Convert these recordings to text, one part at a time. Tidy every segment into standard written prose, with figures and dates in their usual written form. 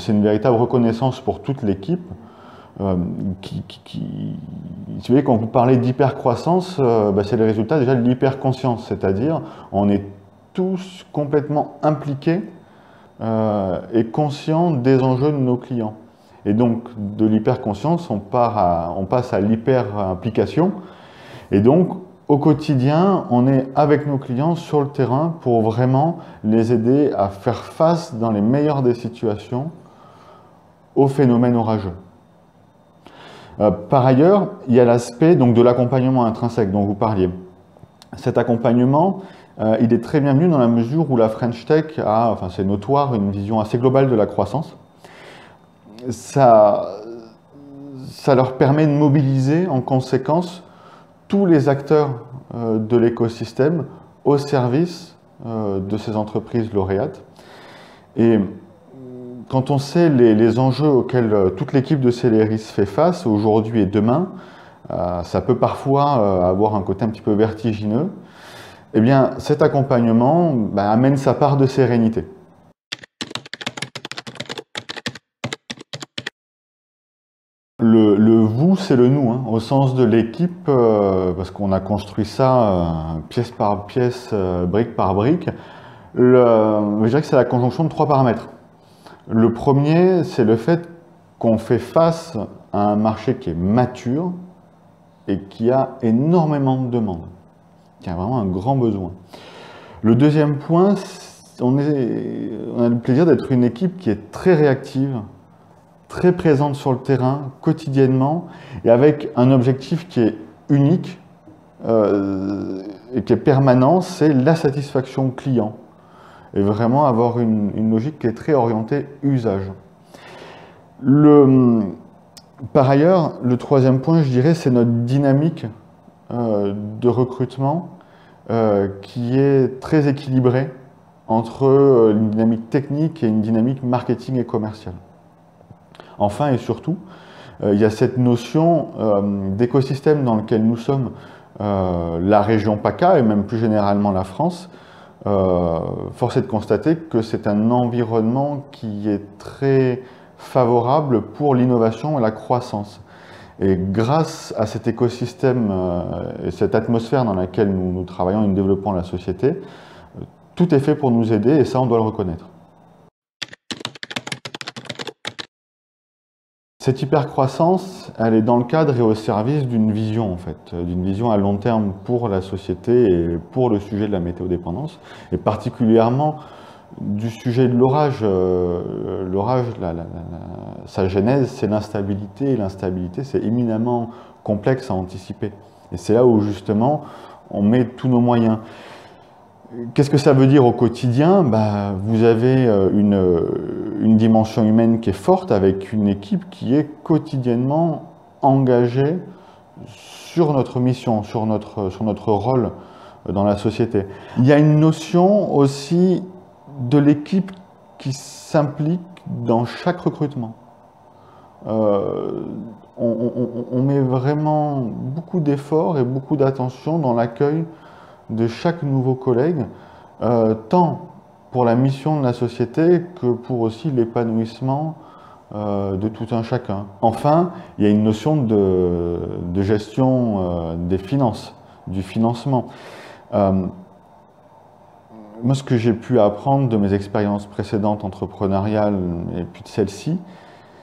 c'est une véritable reconnaissance pour toute l'équipe. Si vous voyez, quand vous parlez d'hypercroissance, c'est le résultat déjà de l'hyperconscience, c'est-à-dire on est tous complètement impliqués et conscients des enjeux de nos clients. Et donc de l'hyperconscience, on passe à l'hyper-implication. Et donc au quotidien, on est avec nos clients sur le terrain pour vraiment les aider à faire face dans les meilleures des situations aux phénomènes orageux. Par ailleurs, il y a l'aspect de l'accompagnement intrinsèque dont vous parliez. Cet accompagnement, il est très bienvenu dans la mesure où la French Tech a, enfin c'est notoire, une vision assez globale de la croissance. Ça leur permet de mobiliser en conséquence tous les acteurs de l'écosystème au service de ces entreprises lauréates. Et quand on sait les enjeux auxquels toute l'équipe de Celeris fait face aujourd'hui et demain, ça peut parfois avoir un côté un petit peu vertigineux. Eh bien, cet accompagnement amène sa part de sérénité. Le vous, c'est le nous, hein, au sens de l'équipe, parce qu'on a construit ça pièce par pièce, brique par brique. Je dirais que c'est la conjonction de 3 paramètres. Le premier, c'est le fait qu'on fait face à un marché qui est mature et qui a énormément de demandes, qui a vraiment un grand besoin. Le deuxième point, on a le plaisir d'être une équipe qui est très réactive, très présente sur le terrain, quotidiennement, et avec un objectif qui est unique et qui est permanent, c'est la satisfaction client. Et vraiment avoir une logique qui est très orientée usage. Par ailleurs, le troisième point, je dirais, c'est notre dynamique de recrutement qui est très équilibrée entre une dynamique technique et une dynamique marketing et commerciale. Enfin et surtout, il y a cette notion d'écosystème dans lequel nous sommes, la région PACA et même plus généralement la France. Force est de constater que c'est un environnement qui est très favorable pour l'innovation et la croissance. Et grâce à cet écosystème et cette atmosphère dans laquelle nous travaillons et nous développons la société, tout est fait pour nous aider et ça, on doit le reconnaître. Cette hypercroissance, elle est dans le cadre et au service d'une vision, en fait, d'une vision à long terme pour la société et pour le sujet de la météodépendance, et particulièrement du sujet de l'orage. L'orage, sa genèse, c'est l'instabilité, et l'instabilité, c'est éminemment complexe à anticiper. Et c'est là où, justement, on met tous nos moyens. Qu'est-ce que ça veut dire au quotidien? Vous avez une dimension humaine qui est forte avec une équipe qui est quotidiennement engagée sur notre mission, sur notre rôle dans la société. Il y a une notion aussi de l'équipe qui s'implique dans chaque recrutement. On met vraiment beaucoup d'efforts et beaucoup d'attention dans l'accueil de chaque nouveau collègue, tant pour la mission de la société que pour aussi l'épanouissement de tout un chacun. Enfin, il y a une notion de gestion des finances, du financement. Moi, ce que j'ai pu apprendre de mes expériences précédentes entrepreneuriales et puis de celle-ci,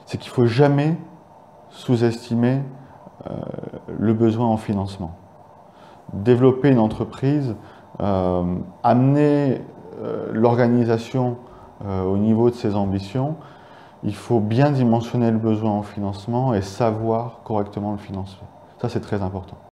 c'est qu'il ne faut jamais sous-estimer le besoin en financement. Développer une entreprise, amener l'organisation au niveau de ses ambitions, il faut bien dimensionner le besoin en financement et savoir correctement le financer. Ça, c'est très important.